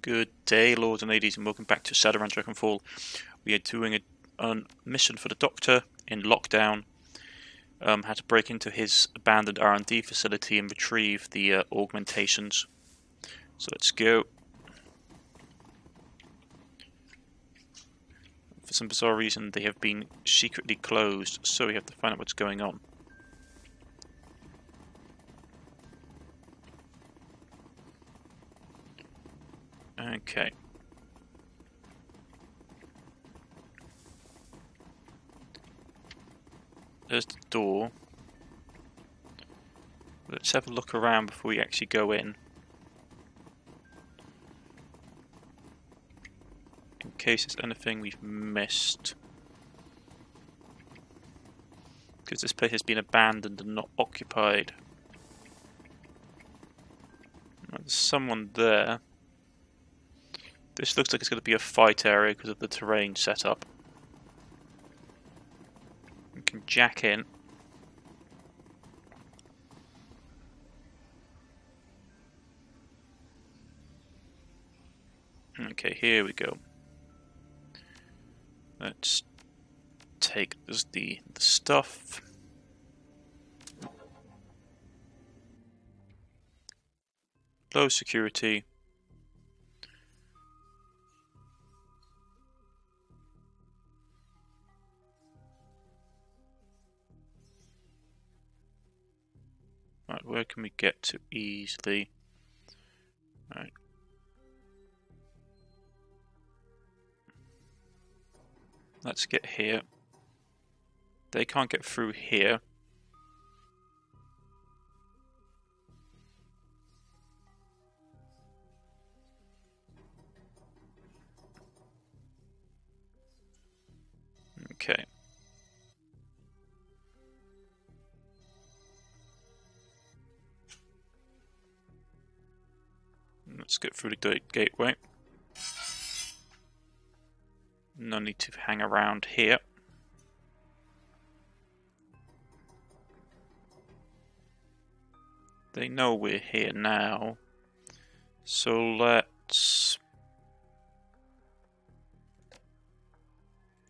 Good day, lords and ladies, and welcome back to Shadowrun Dragonfall. We are doing a mission for the Doctor in lockdown. Had to break into his abandoned R&D facility and retrieve the augmentations. So let's go. For some bizarre reason, they have been secretly closed, so we have to find out what's going on. Okay. There's the door. Let's have a look around before we actually go in. In case there's anything we've missed. Because this place has been abandoned and not occupied. There's someone there. This looks like it's going to be a fight area because of the terrain set up. We can jack in. Okay, here we go. Let's take the stuff. Low security. Right, where can we get to easily? Right. Let's get here. They can't get through here. Okay. Let's get through the gateway. No need to hang around here. They know we're here now. So let's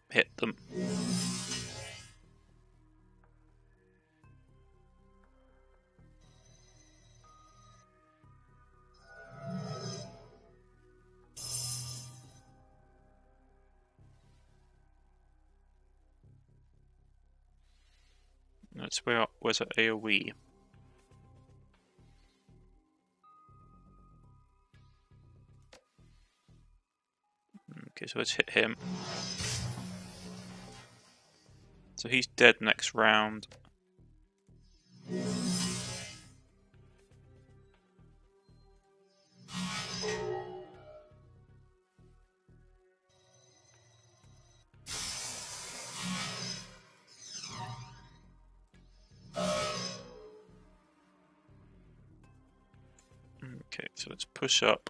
hit them. Where's our AoE? Okay, so let's hit him. So he's dead next round. Okay, so let's push up.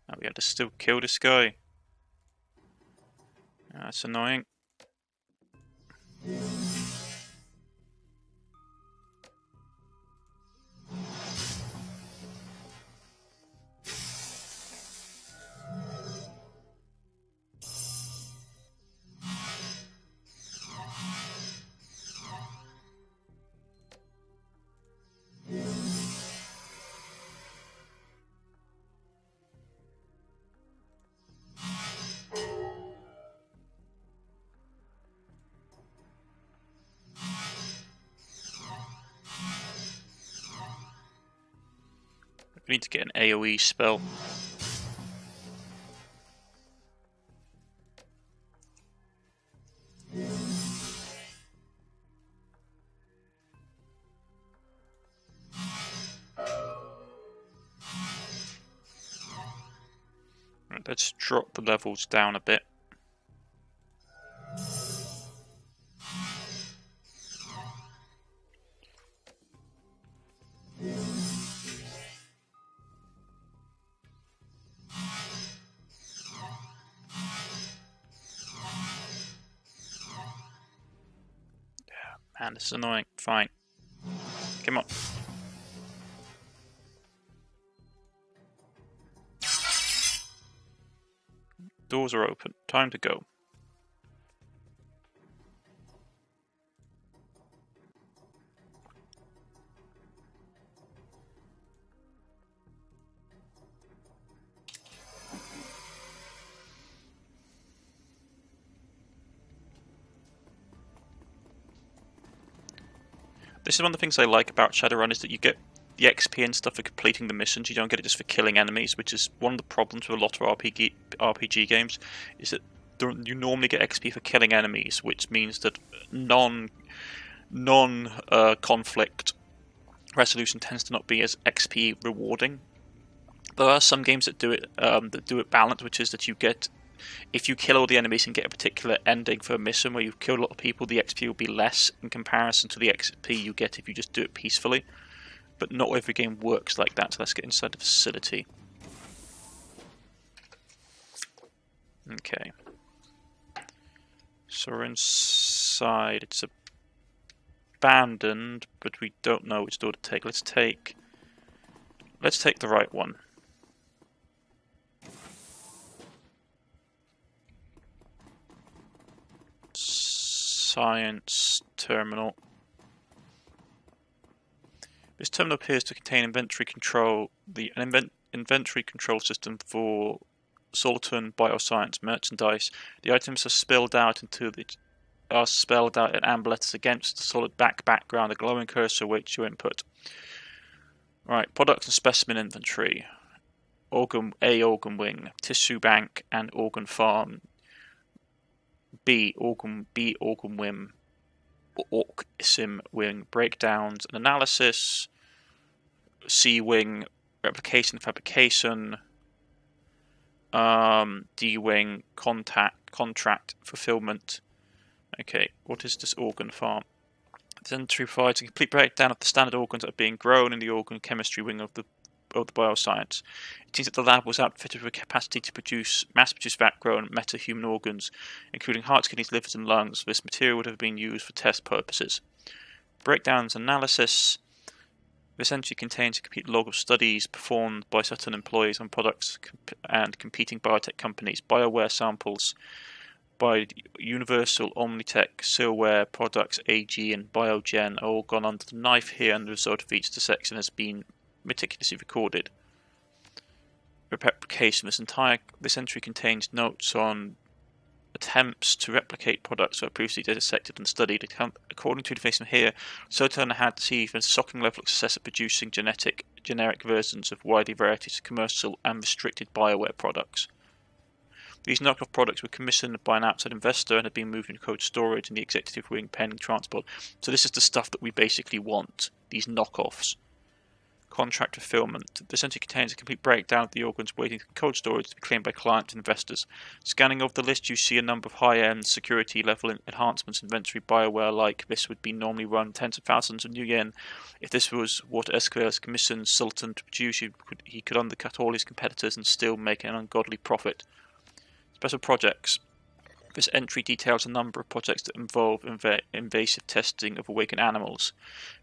Now we have to still kill this guy. That's annoying. We need to get an AoE spell. Right, let's drop the levels down a bit. man, this is annoying. Fine. Come on. Doors are open. Time to go. This is one of the things I like about Shadowrun, is that you get the XP and stuff for completing the missions. You don't get it just for killing enemies, which is one of the problems with a lot of RPG games, is that you normally get XP for killing enemies, which means that non-conflict resolution tends to not be as XP rewarding. There are some games that do it balanced, which is that you get, if you kill all the enemies and get a particular ending for a mission where you've killed a lot of people, the XP will be less in comparison to the XP you get if you just do it peacefully. But not every game works like that, so let's get inside the facility. Okay. So we're inside. It's abandoned, but we don't know which door to take. Let's take the right one. Science terminal. This terminal appears to contain inventory control, inventory control system for Solton Bioscience merchandise. The items are spelled out in amber letters against the solid background. A glowing cursor awaits your input. Right, products and specimen inventory. Organ wing, tissue bank, and organ farm. B organ wing, orc sim wing, breakdowns and analysis. C wing, replication fabrication. D wing, contract fulfillment. Okay, what is this organ farm? This entry provides a complete breakdown of the standard organs that are being grown in the organ chemistry wing of the bioscience. It seems that the lab was outfitted with a capacity to mass-produce vat-grown meta-human organs, including hearts, kidneys, livers, and lungs. This material would have been used for test purposes. Breakdowns analysis. This entry contains a complete log of studies performed by certain employees on products and competing biotech companies. BioWare samples by Universal, Omnitech, Silware, Products, AG, and Biogen are all gone under the knife here, and the result of each dissection has been meticulously recorded. Replication. This entry contains notes on attempts to replicate products that were previously dissected and studied. According to information here, Soturner had achieved a shocking level of success at producing generic versions of widely varieties of commercial and restricted BioWare products. These knockoff products were commissioned by an outside investor and had been moved into cold storage in the executive wing pending transport. So this is the stuff that we basically want, these knockoffs. Contract fulfillment. This entry contains a complete breakdown of the organs waiting in cold storage to be claimed by clients and investors. Scanning of the list, you see a number of high-end security level enhancements inventory. BioWare like this would be normally run tens of thousands of new yen. If this was what SQL's commissioned Sultan to produce, he could undercut all his competitors and still make an ungodly profit. Special projects. This entry details a number of projects that involve invasive testing of awakened animals.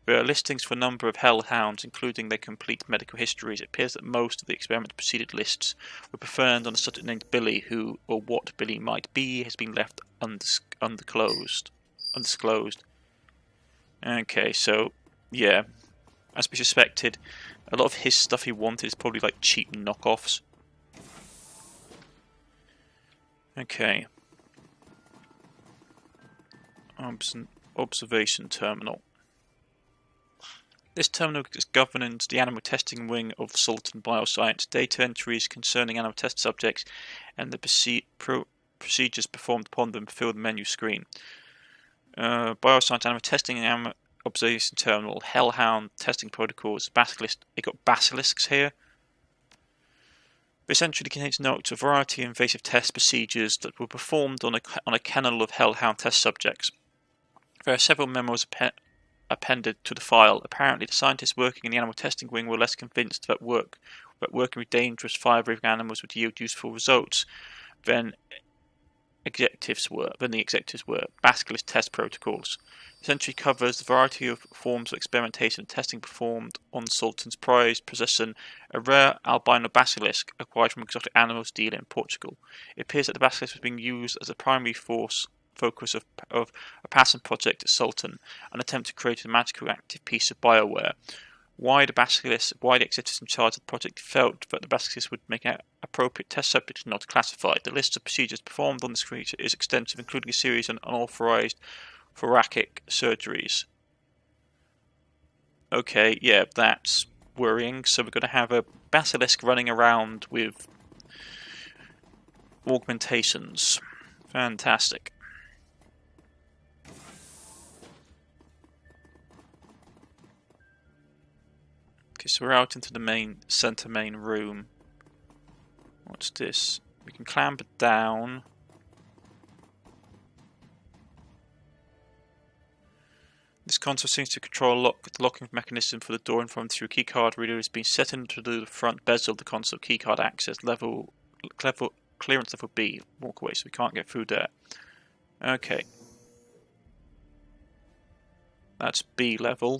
There are listings for a number of hellhounds, including their complete medical histories. It appears that most of the experiment preceded lists were performed on a subject named Billy, who, or what Billy might be, has been left undisclosed. Okay, so, yeah. As we suspected, a lot of his stuff he wanted is probably like cheap knockoffs. Okay. Observation terminal. This terminal governs the animal testing wing of Sultan Bioscience. Data entries concerning animal test subjects and the procedures performed upon them fill the menu screen. Bioscience animal testing and animal observation terminal. Hellhound testing protocols. Basilisk. They got basilisks here. This entry contains notes of a variety of invasive test procedures that were performed on a kennel of hellhound test subjects. There are several memos appended to the file. Apparently, the scientists working in the animal testing wing were less convinced that working with dangerous fire-breathing animals would yield useful results than executives were. Basilisk test protocols. Essentially covers the variety of forms of experimentation and testing performed on Sultan's prized possession, a rare albino basilisk acquired from exotic animals dealer in Portugal. It appears that the basilisk was being used as a primary focus of a passion project at Sultan, an attempt to create a magical active piece of Bioware. Why the executives in charge of the project felt that the basilisk would make an appropriate test subject is not classified. The list of procedures performed on this creature is extensive, including a series of unauthorized thoracic surgeries. Okay, yeah, that's worrying. So we're going to have a basilisk running around with augmentations. Fantastic. Okay, so we're out into the main room. What's this? We can clamber down. This console seems to control the locking mechanism for the door in front through a keycard reader. Has been set into the front bezel of the console. Keycard access clearance level B. Walk away, so we can't get through there. Okay. That's B level.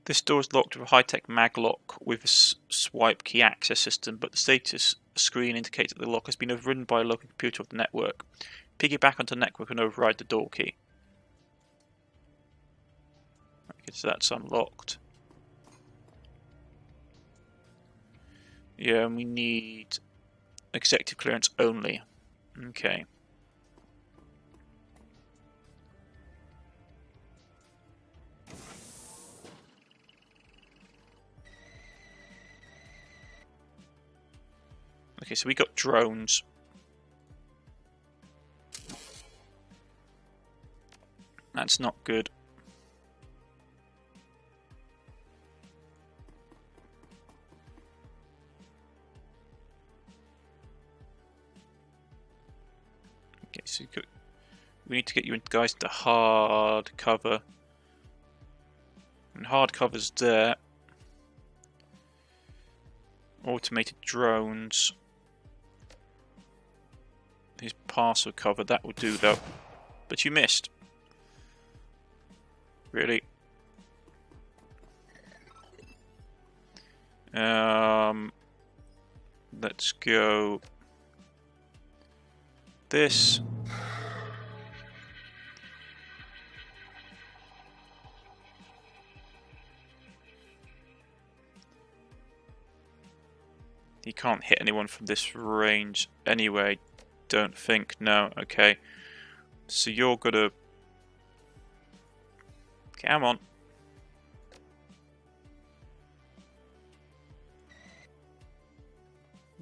This door is locked with a high-tech mag lock with a swipe key access system, but the status screen indicates that the lock has been overridden by a local computer of the network. Piggyback onto the network and override the door key. Okay, so that's unlocked. Yeah, and we need executive clearance only. Okay. Okay, so we got drones. That's not good. Okay, so we need to get you guys into hard cover. And hard cover's there. Automated drones. His parcel cover, that will do though. But you missed. Really? Let's go. This. He can't hit anyone from this range anyway. Don't think. No. Okay. So you're gonna. Come on.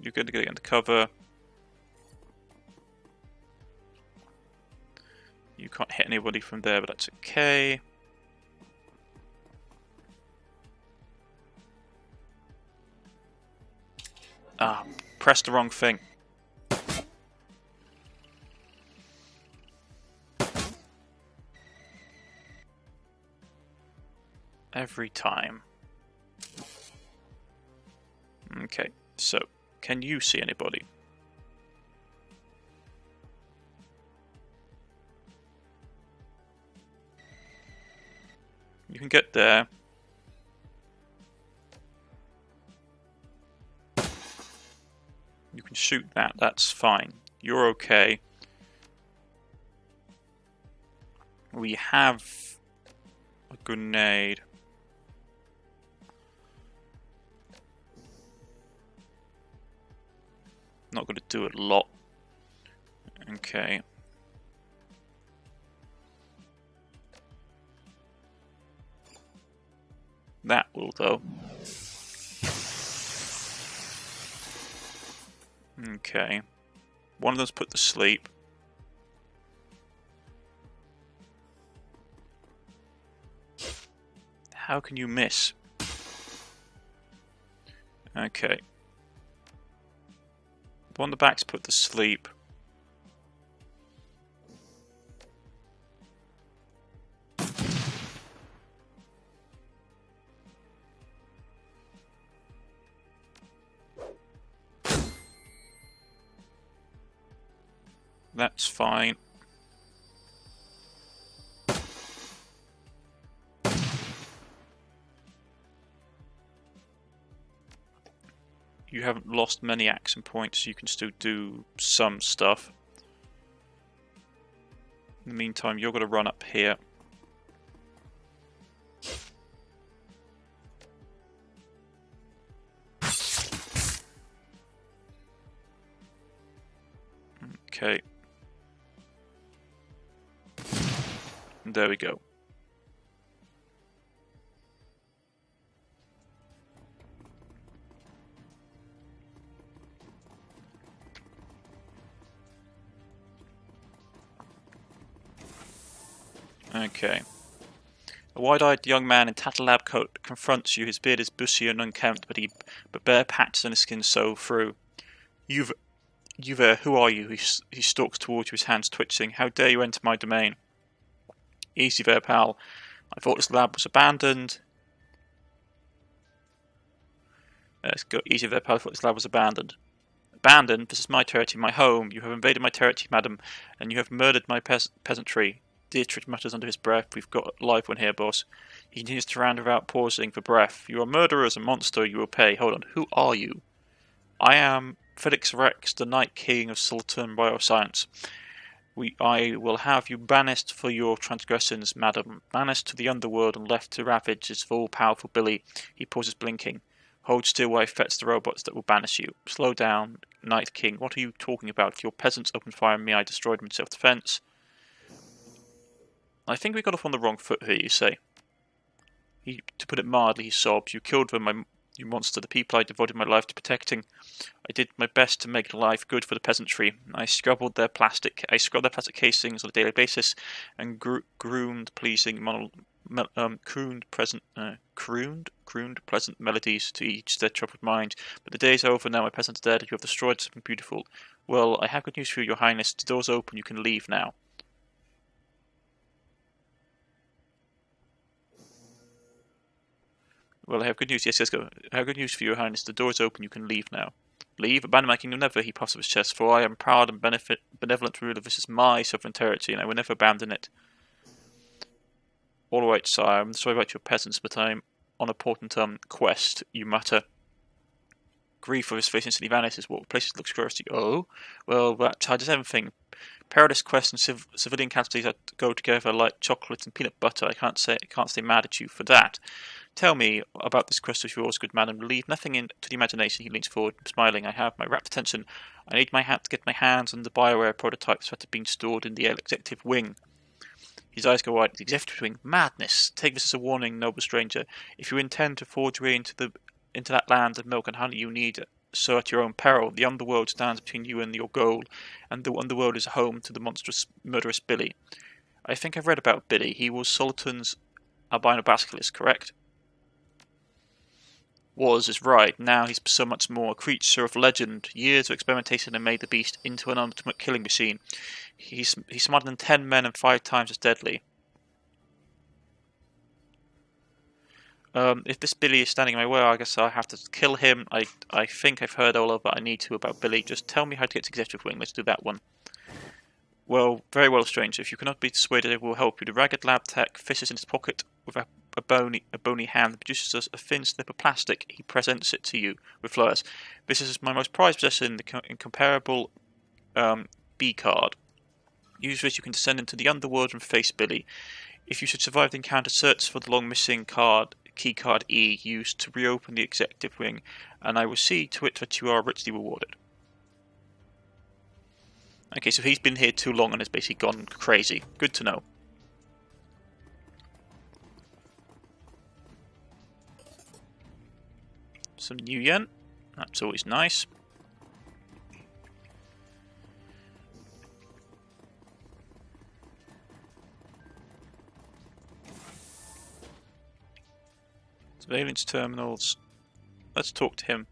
You're gonna get into cover. You can't hit anybody from there, but that's okay. Ah, pressed the wrong thing. Every time. Okay, so can you see anybody? You can get there. You can shoot that, that's fine. You're okay. We have a grenade. Not going to do a lot. Okay. That will, though. Okay. One of them's put to sleep. How can you miss? Okay. One of the back's put to sleep. That's fine. You haven't lost many action points, so you can still do some stuff. In the meantime, you're going to run up here. Okay. And there we go. Okay. A wide-eyed young man in tattered lab coat confronts you. His beard is bushy and unkempt, but bare patches on his skin show through. You there, who are you? He stalks towards you, his hands twitching. How dare you enter my domain? Easy there, pal. I thought this lab was abandoned. Let's go. Easy there, pal. I thought this lab was abandoned. Abandoned? This is my territory, my home. You have invaded my territory, madam, and you have murdered my peasantry. Dietrich mutters under his breath. We've got a live one here, boss. He continues to round without pausing for breath. You are murderers, a monster. You will pay. Hold on. Who are you? I am Felix Rex, the Night King of Sultan Bioscience. I will have you banished for your transgressions, madam. Banished to the underworld and left to ravage his all-powerful Billy. He pauses, blinking. Hold still while I fetch the robots that will banish you. Slow down, Night King. What are you talking about? If your peasants opened fire on me, I destroyed them in self-defense. I think we got off on the wrong foot here, you say. To put it mildly, he sobs. You killed them, you monster. The people I devoted my life to protecting. I did my best to make life good for the peasantry. I scrubbed their plastic casings on a daily basis, and crooned pleasant melodies to each their troubled mind. But the day is over now. My peasants are dead. You have destroyed something beautiful. Well, I have good news for you, Your Highness. The door's open. You can leave now. Well, I have good news. Yes, let's go. I have good news for you, Your Highness. The door is open. You can leave now. Leave? Abandon my kingdom? Never, he puffs up his chest. For I am proud and benevolent ruler. This is my sovereign territory, and I will never abandon it. All right, sire. I'm sorry about your peasants, but I'm on a important quest, you mutter. Grief of his face instantly vanishes. What places looks curious to you? Oh? Well, that charges everything. Perilous quest and civilian casualties that go together like chocolate and peanut butter. I can't stay mad at you for that. Tell me about this quest of yours, good madam. Leave nothing to the imagination. He leans forward, smiling. I have my rapt attention. I need to get my hands on the Bioware prototypes that have been stored in the executive wing. His eyes go wide. The executive wing? Madness! Take this as a warning, noble stranger. If you intend to forge your way into that land of milk and honey, you need so at your own peril. The underworld stands between you and your goal, and the underworld is home to the monstrous, murderous Billy. I think I've read about Billy. He was Sultan's albino basilisk, correct? Was is right. Now he's so much more. A creature of legend. Years of experimentation have made the beast into an ultimate killing machine. He's smarter than 10 men and 5 times as deadly. If this Billy is standing in my way, I guess I'll have to kill him. I think I've heard all of what I need to about Billy. Just tell me how to get to Executive Wing. Let's do that one. Well, very well, stranger. If you cannot be dissuaded, I will help you. The ragged lab tech fishes in his pocket with a bony hand that produces a thin slip of plastic. He presents it to you with flowers. This is my most prized possession, the incomparable B card. Use this, you can descend into the underworld and face Billy. If you should survive the encounter, search for the long missing key card E, used to reopen the executive wing, and I will see to it that you are richly rewarded. Okay, so he's been here too long and has basically gone crazy. Good to know. Some new yen. That's always nice. Surveillance terminals. Let's talk to him.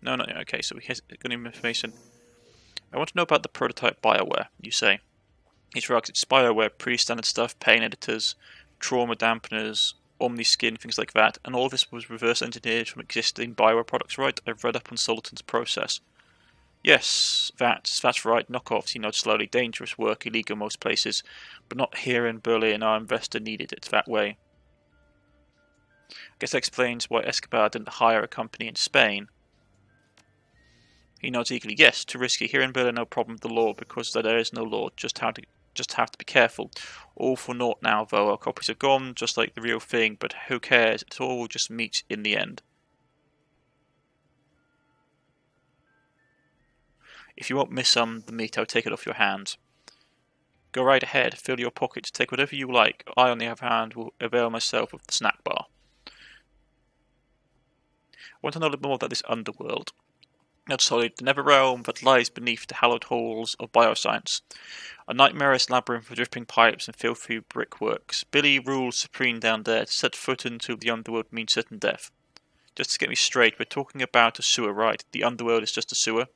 No, okay, so he has got information. I want to know about the prototype Bioware, you say. He's right, it's Bioware, pretty standard stuff, pain editors, trauma dampeners, Omni-Skin, things like that, and all of this was reverse engineered from existing Bioware products, right? I've read up on Sultan's process. Yes, that's right, knockoffs, you know, slowly, dangerous work, illegal most places, but not here in Berlin. Our investor needed it that way. I guess that explains why Escobar didn't hire a company in Spain. He nods eagerly. Yes, too risky. Here in Berlin, no problem with the law, because there is no law, just have to be careful. All for naught now, though. Our copies are gone, just like the real thing, but who cares? It all just meets in the end. If you won't miss the meat, I'll take it off your hands. Go right ahead, fill your pockets, take whatever you like. I, on the other hand, will avail myself of the snack bar. I want to know a little more about this underworld. Not solid, the nether realm that lies beneath the hallowed halls of bioscience. A nightmarish labyrinth of dripping pipes and filthy brickworks. Billy rules supreme down there. To set foot into the underworld means certain death. Just to get me straight, we're talking about a sewer, right? The underworld is just a sewer?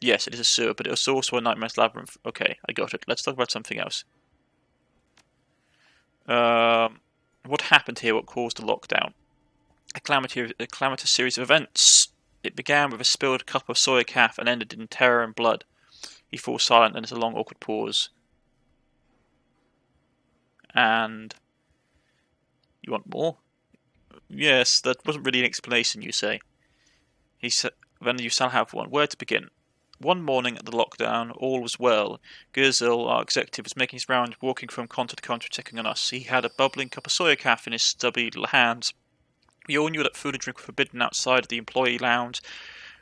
Yes, it is a sewer, but it is also a nightmarish labyrinth. Okay, I got it. Let's talk about something else. What happened here? What caused the lockdown? A calamitous series of events. It began with a spilled cup of soy calf and ended in terror and blood. He falls silent and there's a long awkward pause. And you want more? Yes, that wasn't really an explanation, you say. He said, then you shall have one. Where to begin? One morning at the lockdown, all was well. Gurzel, our executive, was making his rounds, walking from country to country, checking on us. He had a bubbling cup of soya calf in his stubby little hands. We all knew that food and drink were forbidden outside of the employee lounge,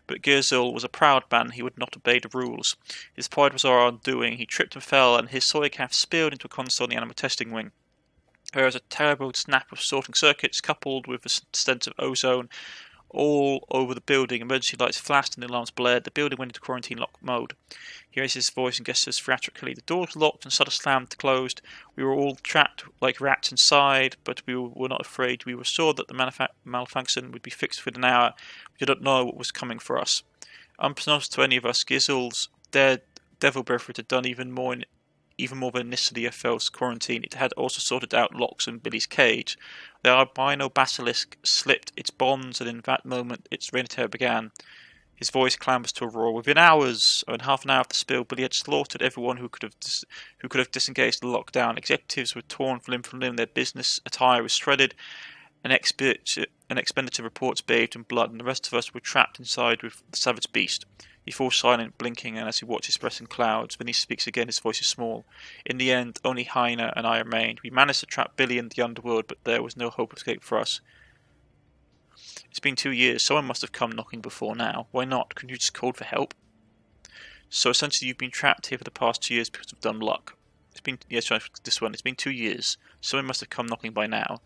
but Gurzel was a proud man. He would not obey the rules. His pride was our undoing. He tripped and fell, and his soya calf spilled into a console in the animal testing wing. There was a terrible snap of sorting circuits, coupled with a stench of ozone all over the building. Emergency lights flashed and the alarms blared. The building went into quarantine lock mode. He raised his voice and gestures theatrically. The doors locked and shutters slammed closed. We were all trapped like rats inside, but we were not afraid. We were sure that the malfunction would be fixed within an hour. We did not know what was coming for us. Unbeknownst to any of us, Gizel's dead devil breath had done even more than initially a false quarantine. It had also sorted out locks in Billy's cage. The albino basilisk slipped its bonds, and in that moment its reign of terror began. His voice clambers to a roar. Within hours, or in half an hour of the spill, Billy had slaughtered everyone who could have disengaged the lockdown. Executives were torn limb from limb. Their business attire was shredded. An expenditure reports bathed in blood, and the rest of us were trapped inside with the savage beast. He falls silent, blinking, and as he watches pressing clouds, when he speaks again, his voice is small. In the end, only Heine and I remained. We managed to trap Billy in the underworld, but there was no hope of escape for us. It's been 2 years. Someone must have come knocking before now. Why not? Couldn't you just call for help? So essentially, you've been trapped here for the past 2 years because of dumb luck. It's been 2 years. Someone must have come knocking by now.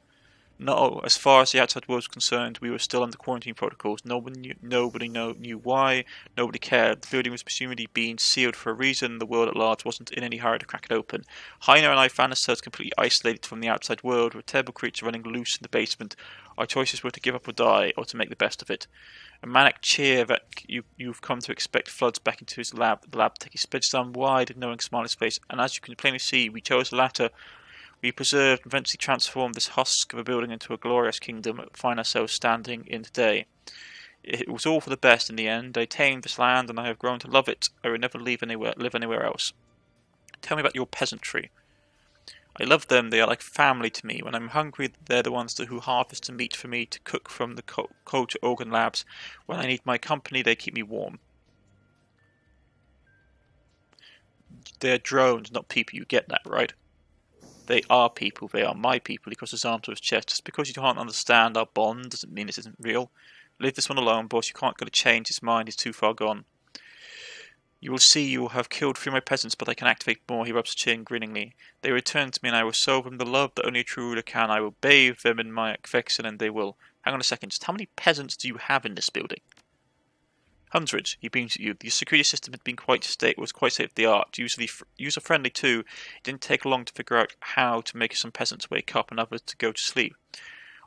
No, as far as the outside world was concerned, we were still under quarantine protocols. Nobody knew why. Nobody cared. The building was presumably being sealed for a reason. The world at large wasn't in any hurry to crack it open. Heiner and I found ourselves completely isolated from the outside world, with a terrible creature running loose in the basement. Our choices were to give up or die, or to make the best of it. A manic cheer that you've come to expect floods back into his lab. The lab tech spreads down wide, knowing smile on his face, and as you can plainly see, we chose the latter. We preserved and eventually transformed this husk of a building into a glorious kingdom that we find ourselves standing in today. It was all for the best in the end. I tamed this land and I have grown to love it. I would never live anywhere else. Tell me about your peasantry. I love them. They are like family to me. When I'm hungry, they're the ones who harvest the meat for me to cook from the culture organ labs. When I need my company, they keep me warm. They're drones, not people. You get that, right? They are people. They are my people. He crosses his arms to his chest. Just because you can't understand our bond doesn't mean it isn't real. Leave this one alone, boss. You can't get to change his mind. He's too far gone. You will see you will have killed 3 of my peasants, but I can activate more. He rubs his chin grinningly. They return to me, and I will show them the love that only a true ruler can. I will bathe them in my affection, and they will. Hang on a second. Just how many peasants do you have in this building? Hundreds. He beams at you. The security system had been quite state of the art. User friendly too. It didn't take long to figure out how to make some peasants wake up and others to go to sleep.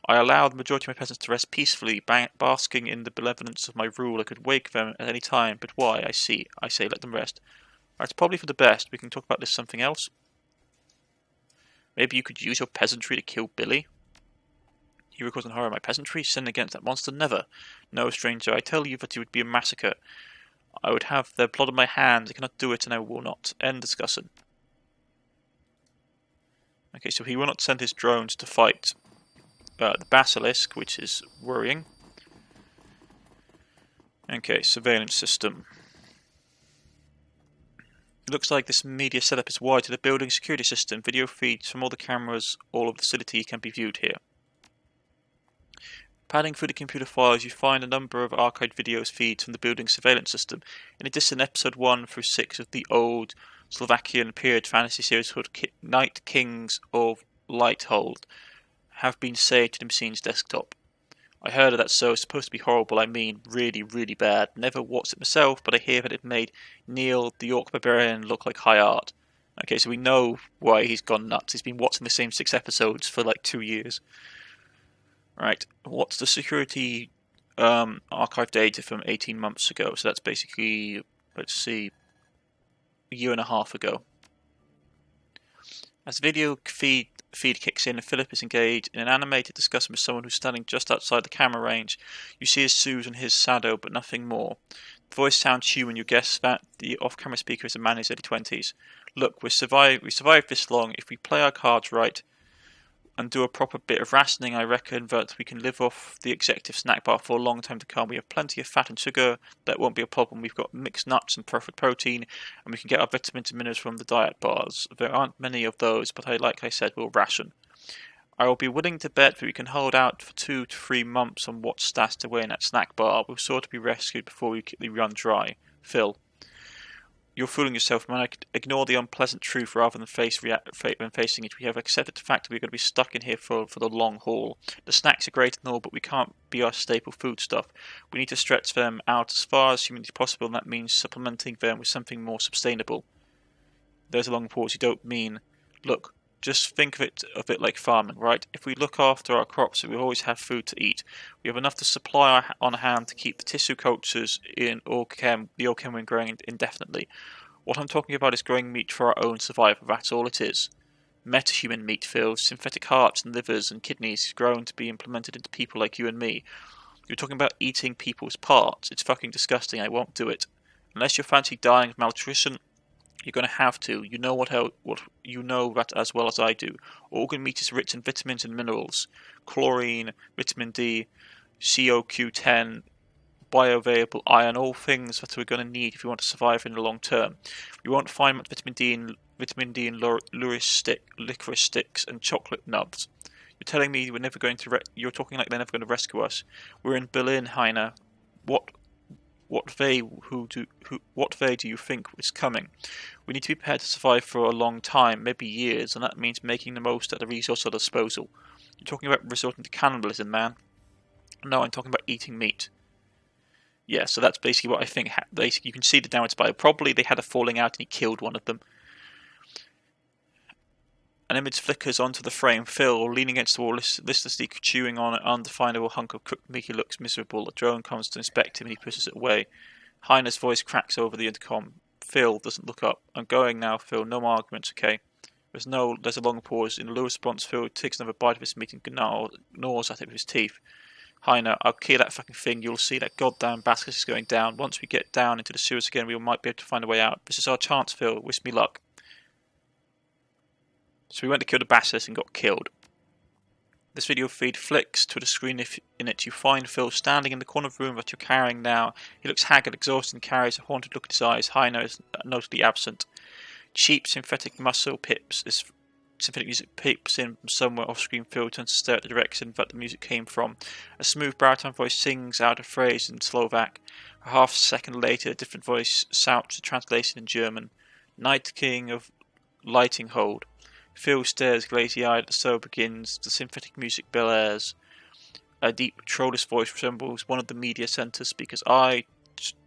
I allowed the majority of my peasants to rest peacefully, basking in the benevolence of my rule. I could wake them at any time, but why? I say, let them rest. It's probably for the best. We can talk about this something else. Maybe you could use your peasantry to kill Billy? He recalls in horror, my peasantry sin against that monster never. No, stranger, I tell you that it would be a massacre. I would have their blood on my hands. I cannot do it, and I will not. End discussion. Okay, so he will not send his drones to fight the basilisk, which is worrying. Okay, surveillance system. It looks like this media setup is wired to the building security system. Video feeds from all the cameras all over the facility can be viewed here. Padding through the computer files, you find a number of archived videos feeds from the building surveillance system. In addition, episode 1 through 6 of the old Slovakian period fantasy series called Knight Kings of Lighthold have been saved to the machine's desktop. I heard of that show. It's supposed to be horrible. I mean, really, really bad. Never watched it myself, but I hear that it made Neil the Orc Barbarian look like high art. Okay, so we know why he's gone nuts. He's been watching the same 6 episodes for like 2 years. Right, what's the security archive data from 18 months ago? So that's basically, let's see, a year and a half ago. As the video feed kicks in and Philip is engaged in an animated discussion with someone who's standing just outside the camera range, you see his shoes and his shadow, but nothing more. The voice sounds human. You guess that the off-camera speaker is a man in his early 20s. Look, we survived this long. If we play our cards right and do a proper bit of rationing, I reckon that we can live off the executive snack bar for a long time to come. We have plenty of fat and sugar. That won't be a problem. We've got mixed nuts and perfect protein, and we can get our vitamins and minerals from the diet bars. There aren't many of those, but like I said, we'll ration. I will be willing to bet that we can hold out for 2 to 3 months on what's stashed away in that snack bar. We'll sort of be rescued before we run dry. Phil. You're fooling yourself, man. Ignore the unpleasant truth rather than facing it. We have accepted the fact that we're going to be stuck in here for the long haul. The snacks are great and all, but we can't be our staple food stuff. We need to stretch them out as far as humanly possible, and that means supplementing them with something more sustainable. There's a long pause. You don't mean... Look, just think of it like farming, right? If we look after our crops, we always have food to eat. We have enough to supply on hand to keep the tissue cultures in the Orchem growing indefinitely. What I'm talking about is growing meat for our own survival. That's all it is. Metahuman meat, Phil. Synthetic hearts and livers and kidneys grown to be implemented into people like you and me. You're talking about eating people's parts. It's fucking disgusting. I won't do it. Unless you fancy dying of malnutrition, you're going to have to. You know you know that as well as I do. Organ meat is rich in vitamins and minerals, chlorine, vitamin D, CoQ10, bioavailable iron, all things that we're going to need if you want to survive in the long term. You won't find much vitamin D in licorice sticks and chocolate nubs. You're telling me we're never going to. You're talking like they're never going to rescue us. We're in Berlin, Heine. What way do you think is coming? We need to be prepared to survive for a long time, maybe years, and that means making the most of the resource at our disposal. You're talking about resorting to cannibalism, man. No, I'm talking about eating meat. Yeah, so that's basically what I think. You can see the downward spiral. Probably they had a falling out and he killed one of them. An image flickers onto the frame. Phil, leaning against the wall, listlessly chewing on an undefinable hunk of cooked meat. He looks miserable. A drone comes to inspect him and he pushes it away. Heine's voice cracks over the intercom. Phil doesn't look up. I'm going now, Phil. No more arguments, okay? There's a long pause. In a low response, Phil takes another bite of his meat and gnaws at it with his teeth. Heine, I'll kill that fucking thing. You'll see that goddamn basilisk is going down. Once we get down into the sewers again, we might be able to find a way out. This is our chance, Phil. Wish me luck. So we went to kill the basilisk and got killed. This video feed flicks to the screen. In it you find Phil standing in the corner of the room that you're carrying now. He looks haggard, exhausted, and carries a haunted look in his eyes. Heine is notably absent. Cheap synthetic music peeps in from somewhere off-screen. Phil turns to stare at the direction that the music came from. A smooth baritone voice sings out a phrase in Slovak. A half second later, a different voice shouts the translation in German. Night King of Lightinghold. Phil stares glazy-eyed at the show begins. The synthetic music blares. A deep, trollish voice resembles one of the media center speakers. I,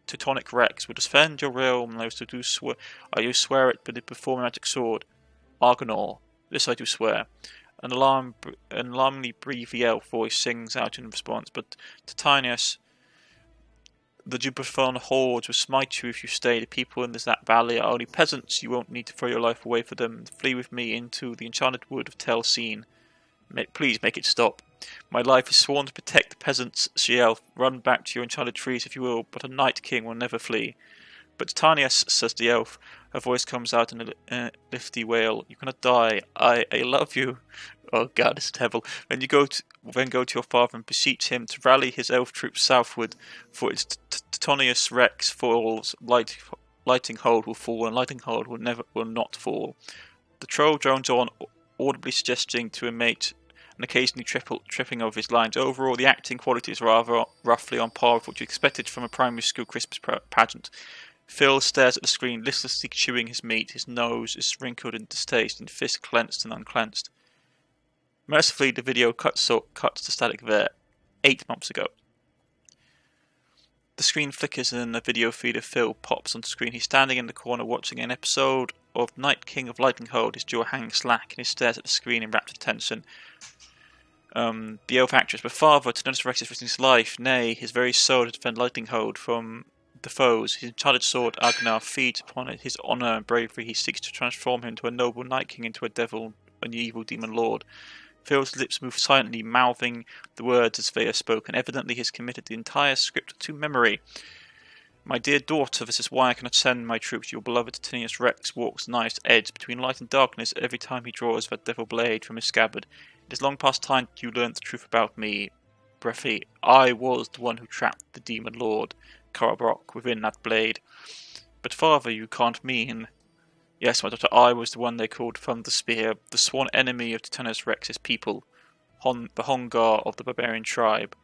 Teutonic Rex, will defend your realm, and I do swear it before my magic sword. Argonor. This I do swear. An alarmingly breathy elf voice sings out in response, but Titanius, the Jubiphon hordes will smite you if you stay. The people in that valley are only peasants. You won't need to throw your life away for them. Flee with me into the enchanted wood of Telseen. Please make it stop. My life is sworn to protect the peasants, she elf. Run back to your enchanted trees if you will, but a night king will never flee. But Tanias, says the elf, her voice comes out in a lifty wail. You're gonna die. I love you. Oh god, this is terrible. And you go to your father and beseech him to rally his elf troops southward, for its Tonius Rex falls, lighting hold will fall, and lighting hold will not fall. The troll drones on, audibly suggesting to a mate, and occasionally tripping over his lines. Overall, the acting quality is rather roughly on par with what you expected from a primary school Christmas pageant. Phil stares at the screen, listlessly chewing his meat. His nose is wrinkled in distaste, and fists clenched and unclenched. Mercifully, the video cuts to static there, 8 months ago. The screen flickers and a video feed of Phil pops onto screen. He's standing in the corner watching an episode of Night King of Lightning Hold, his jaw hanging slack, and he stares at the screen in rapt attention. The elf actress, but father, to notice Rex is risking his life, nay, his very soul to defend Lightning Hold from the foes. His enchanted sword, Agnar, feeds upon his honour and bravery. He seeks to transform him to a noble Night King, into a devil, an evil demon lord. Phil's lips move silently, mouthing the words as they are spoken. Evidently he has committed the entire script to memory. My dear daughter, this is why I cannot send my troops. Your beloved Tinius Rex walks the knife's edge between light and darkness every time he draws that devil blade from his scabbard. It is long past time you learnt the truth about me, Breathy. I was the one who trapped the demon lord, Karabrok, within that blade. But father, you can't mean... Yes, my daughter, I was the one they called Thunder Spear, the sworn enemy of Titanos Rex's people, the Hongar of the barbarian tribe.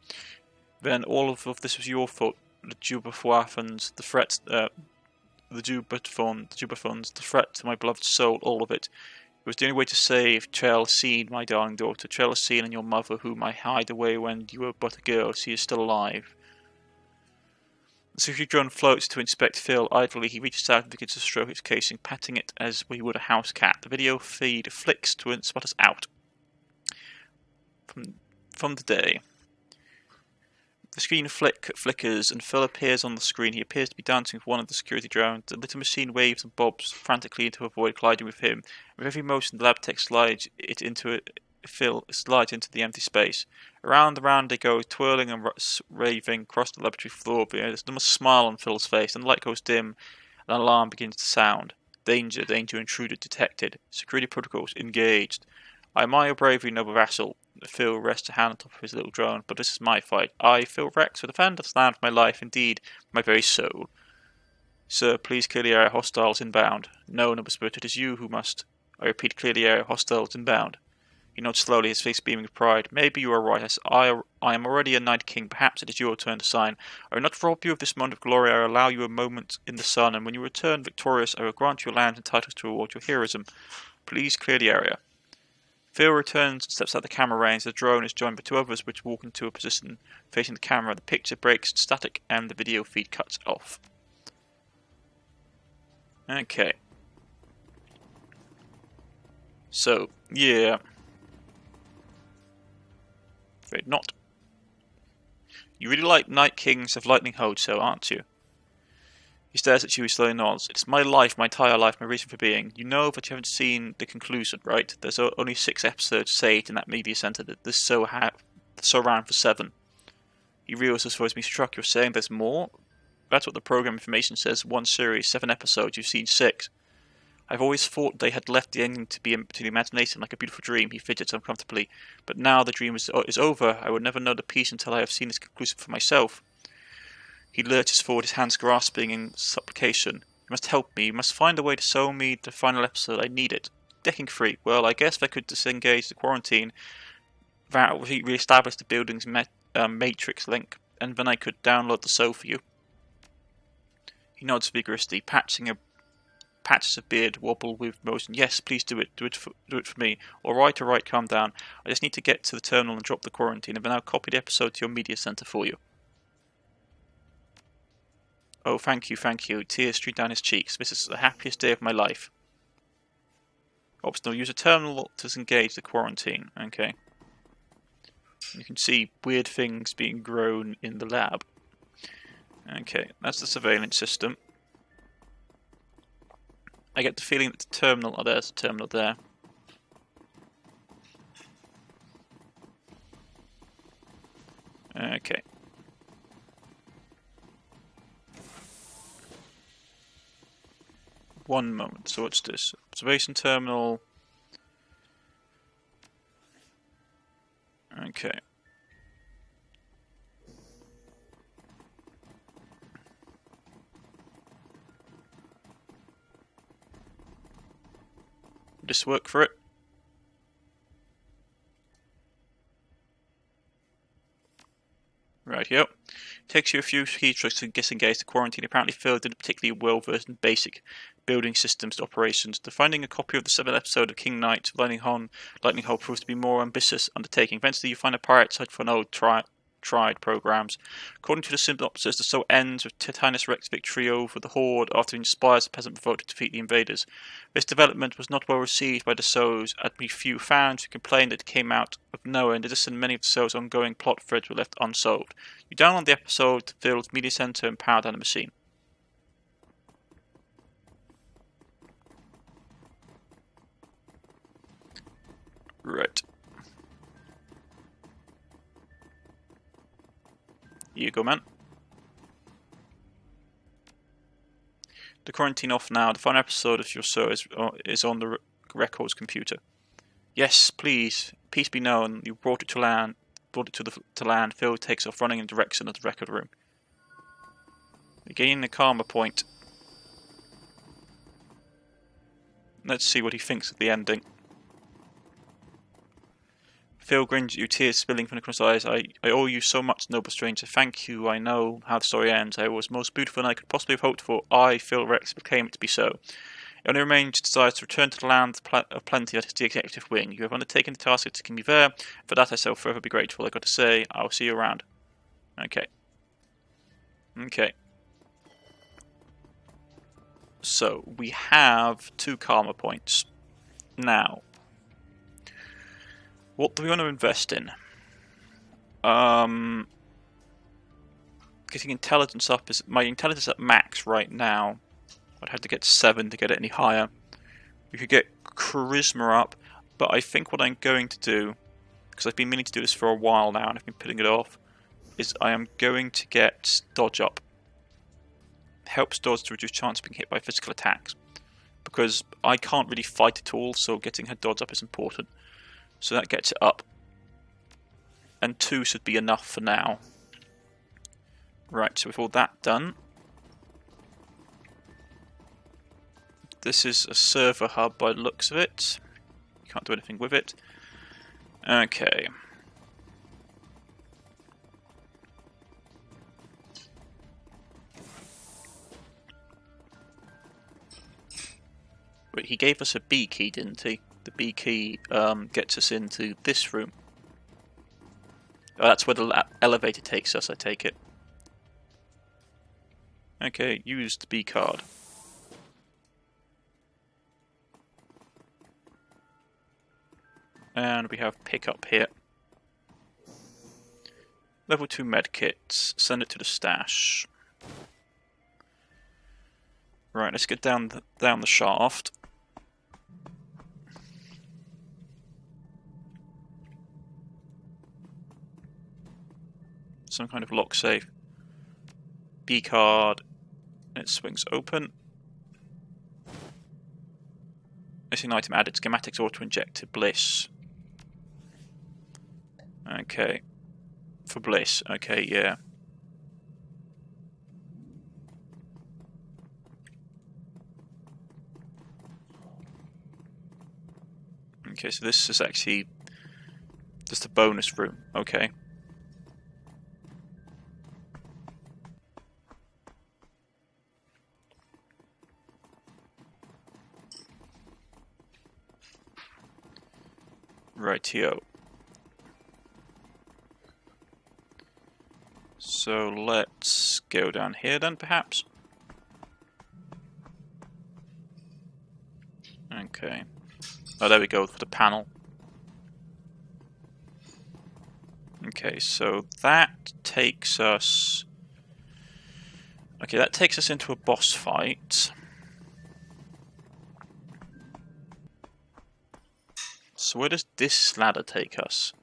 Then all of this was your fault, the Jubafuathans, the threat, the Jubathons, the threat to my beloved soul, all of it. It was the only way to save Chelsea, my darling daughter, Chelsea and your mother, whom I hide away when you were but a girl. She is still alive. The security drone floats to inspect Phil. Idly, he reaches out and begins to stroke its casing, patting it as we would a house cat. The video feed flicks to spot us out from the day. The screen flickers, and Phil appears on the screen. He appears to be dancing with one of the security drones. The little machine waves and bobs frantically to avoid colliding with him. With every motion, the lab tech slides into the empty space. Around and round they go, twirling and raving across the laboratory floor. There's a smile on Phil's face, and the light goes dim, and an alarm begins to sound. Danger, intruder detected. Security protocols engaged. I admire your bravery, noble vassal. Phil rests a hand on top of his little drone, but this is my fight. I, Phil Rex, will defend the land of my life, indeed, my very soul. Sir, please clear the area, hostiles inbound. No, noble spirit, it is you who must. I repeat, clear the area, hostiles inbound. He nods slowly, his face beaming with pride. Maybe you are right. I am already a Night King. Perhaps it is your turn to shine. I will not rob you of this moment of glory. I will allow you a moment in the sun, and when you return victorious, I will grant you lands and titles to reward your heroism. Please clear the area. Phil returns and steps out the camera range. The drone is joined by two others, which walk into a position facing the camera. The picture breaks static, and the video feed cuts off. Okay. So, yeah. Afraid not. You really like Night Kings of Lightning Hold, so aren't you? He stares at you, he slowly nods. It's my life, my entire life, my reason for being. You know that you haven't seen the conclusion, right? There's only 6 episodes saved in that media centre. That this so ran for 7. He reels his voice, me struck. You're saying there's more? That's what the program information says. 1 series, 7 episodes. You've seen 6. I've always thought they had left the ending to the imagination, like a beautiful dream. He fidgets uncomfortably. But now the dream is over. I will never know the peace until I have seen this conclusion for myself. He lurches forward, his hands grasping in supplication. You must help me. You must find a way to show me the final episode. I need it. Decking free. Well, I guess I could disengage the quarantine. That would re-establish the building's matrix link, and then I could download the show for you. He nods vigorously, patches of beard wobble with motion. Yes, please do it. Do it for me. All right, calm down. I just need to get to the terminal and drop the quarantine, and then I'll copy the episode to your media center for you. Oh, thank you. Tears stream down his cheeks. This is the happiest day of my life. Optional. Use a terminal to disengage the quarantine. Okay. You can see weird things being grown in the lab. Okay, that's the surveillance system. I get the feeling that the terminal... Oh, there's the terminal there. Okay. One moment. So what's this? Observation terminal. Okay. This work for it? Right, yep. Takes you a few keystrokes to disengage the quarantine. Apparently filled in particularly well-versed in basic building systems operations. The finding a copy of the 7th episode of King Knight, Lightning Hole proves to be more ambitious undertaking. Eventually you find a pirate site for an old tried programs. According to the synopsis, the show ends with Titanus Rex's victory over the Horde after he inspires the peasant revolt to defeat the invaders. This development was not well received by the show's admittedly few fans who complained that it came out of nowhere. In addition, many of the show's ongoing plot threads were left unsolved. You download the episode to Phil's Media Center and power down the machine. Right. Here you go, man. The quarantine off now. The final episode of your show is on the record's computer. Yes, please. Peace be known. You brought it to land. To land. Phil takes off running in the direction of the record room. Regaining the karma point. Let's see what he thinks of the ending. Phil grins at you, tears spilling from across his eyes. I owe you so much, noble stranger. Thank you. I know how the story ends. I was most beautiful than I could possibly have hoped for. I, Phil Rex, proclaim it to be so. It only remains desires to return to the land of plenty that is the executive wing. You have undertaken the task of taking me there. For that I shall forever be grateful. I got to say, I'll see you around. Okay. Okay. So, we have 2 karma points. Now, what do we want to invest in? Getting intelligence up is... My intelligence at max right now. I'd have to get 7 to get it any higher. We could get charisma up, but I think what I'm going to do, because I've been meaning to do this for a while now and I've been putting it off, is I am going to get dodge up. Helps dodge to reduce chance of being hit by physical attacks. Because I can't really fight at all, so getting her dodge up is important. So that gets it up. And 2 should be enough for now. Right, so with all that done, this is a server hub by the looks of it. You can't do anything with it. Okay. Wait, he gave us a B key, didn't he? The B key gets us into this room. Oh, that's where the elevator takes us, I take it. Okay, use the B card. And we have pickup here. Level 2 medkits. Send it to the stash. Right, let's get down the shaft. Some kind of lock safe. B card. It swings open. Missing item added. Schematics auto-injected. Bliss. Okay. For Bliss. Okay, yeah. Okay, so this is actually just a bonus room. Okay. Rightio. So let's go down here then, perhaps. Okay. Oh, there we go, for the panel. Okay, so that takes us... Okay, that takes us into a boss fight. So where does this ladder take us?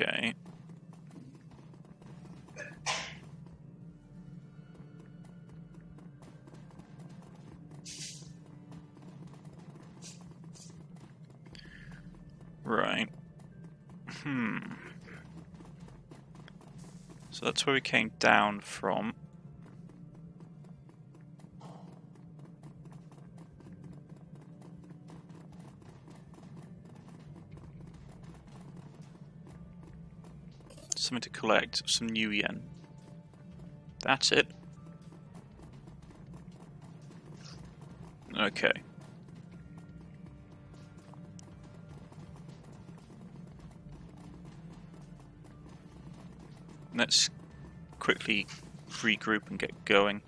Okay. Right. So that's where we came down from. Something to collect, some new yen. That's it. Okay. Let's quickly regroup and get going.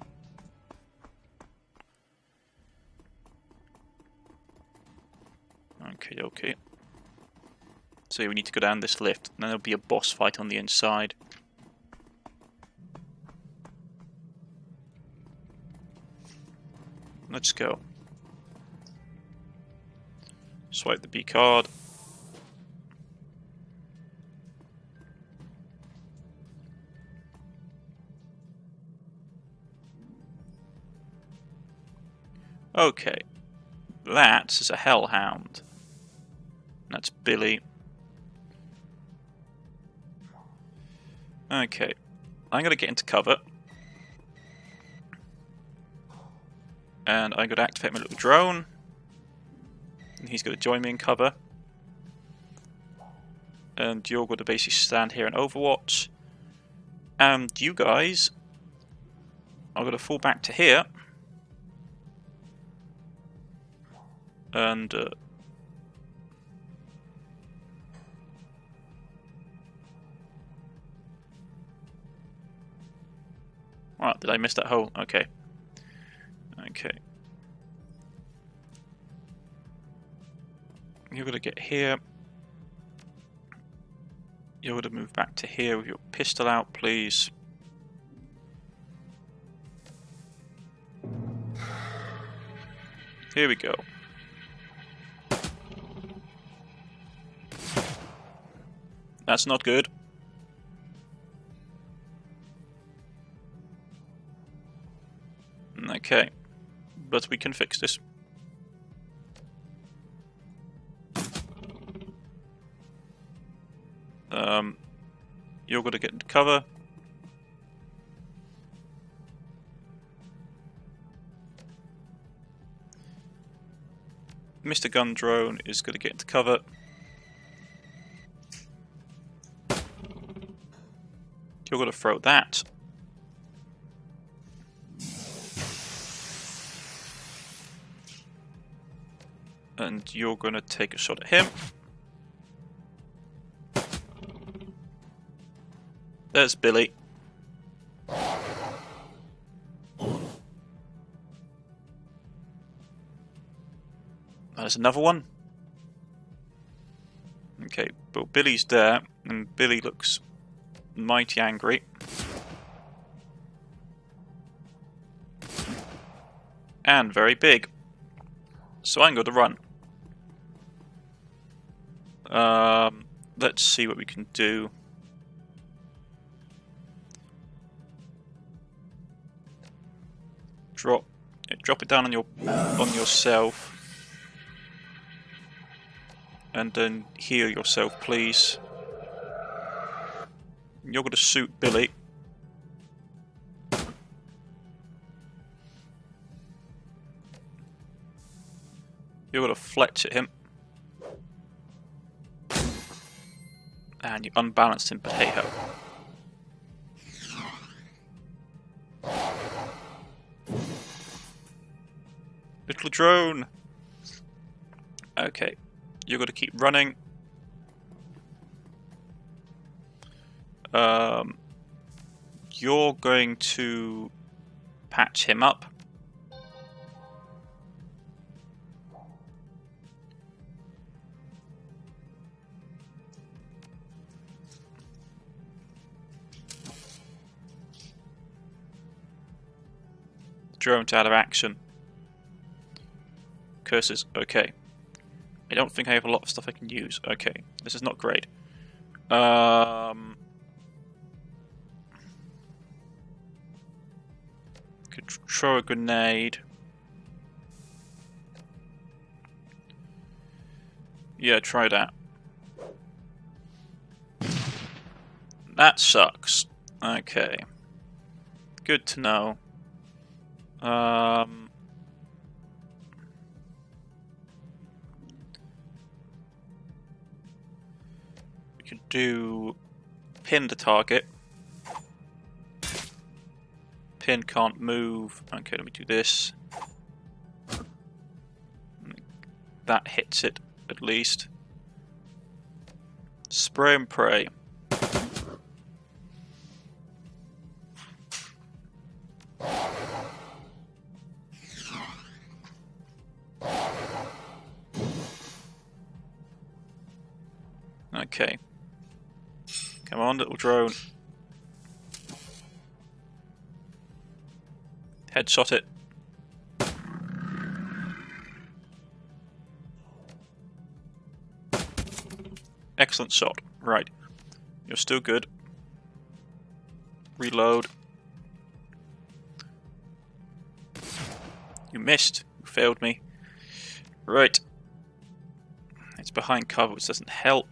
Okay, okay. So we need to go down this lift, and then there'll be a boss fight on the inside. Let's go. Swipe the B card. Okay. That is a hellhound. That's Billy. Okay. I'm going to get into cover. And I'm going to activate my little drone. And he's going to join me in cover. And you're going to basically stand here and overwatch. And you guys are going to fall back to here. And oh, did I miss that hole? Okay. Okay. You're gonna get here. You're gonna move back to here with your pistol out, please. Here we go. That's not good. Okay, but we can fix this. You're going to get into cover. Mr. Gun Drone is going to get into cover. You're going to throw that. And you're going to take a shot at him. There's Billy. There's another one. Okay, but Billy's there, and Billy looks mighty angry. And very big. So I'm going to run. Let's see what we can do. Drop it down on yourself. And then heal yourself, please. You're going to shoot Billy. You're going to fletch at him. And you unbalanced him, but hey ho. Little drone! Okay, you're going to keep running. You're going to patch him up. Drone's out of action. Curses. Okay. I don't think I have a lot of stuff I can use. Okay. This is not great. Could throw a grenade. Yeah, try that. That sucks. Okay. Good to know. We could do pin the target. Pin can't move. Okay, let me do this. That hits it, at least. Spray and pray. Okay. Come on, little drone. Headshot it. Excellent shot. Right. You're still good. Reload. You missed. You failed me. Right. It's behind cover, which doesn't help.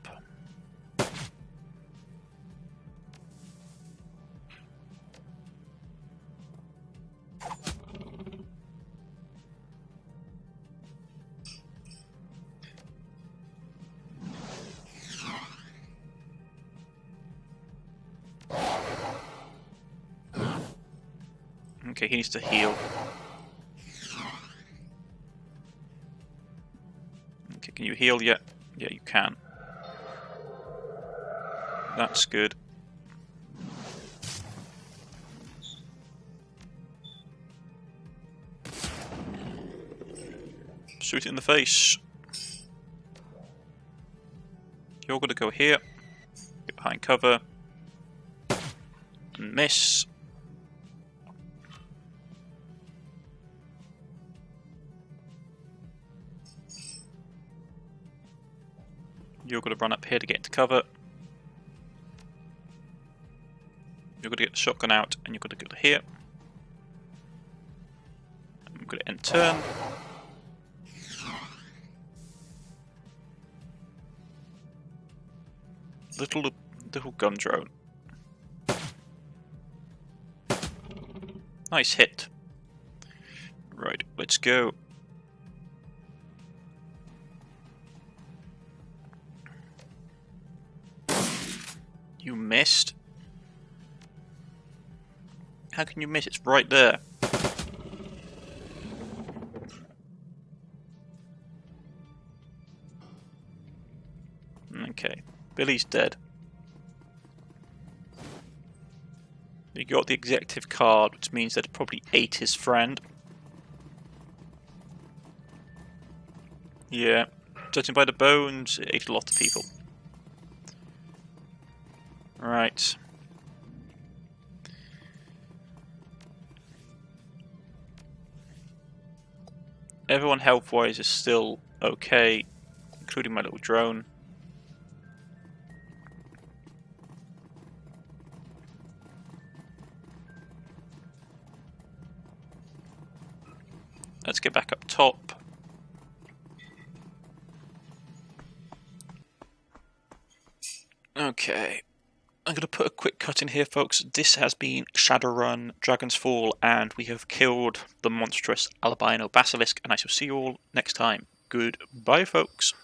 Okay, he needs to heal. Okay, can you heal yet? Yeah, you can. That's good. Shoot it in the face. You're going to go here. Get behind cover. And miss. You're going to run up here to get into cover. You're going to get the shotgun out, and you're going to go to here. I'm going to end turn. Little gun drone. Nice hit. Right, let's go. You missed? How can you miss? It's right there. Okay, Billy's dead. You got the executive card, which means that it probably ate his friend. Yeah, judging by the bones, it ate a lot of people. Right. Everyone health-wise is still okay, including my little drone. Let's get back up top. Okay. I'm going to put a quick cut in here, folks. This has been Shadowrun Dragon's Fall, and we have killed the monstrous albino basilisk, and I shall see you all next time. Goodbye, folks.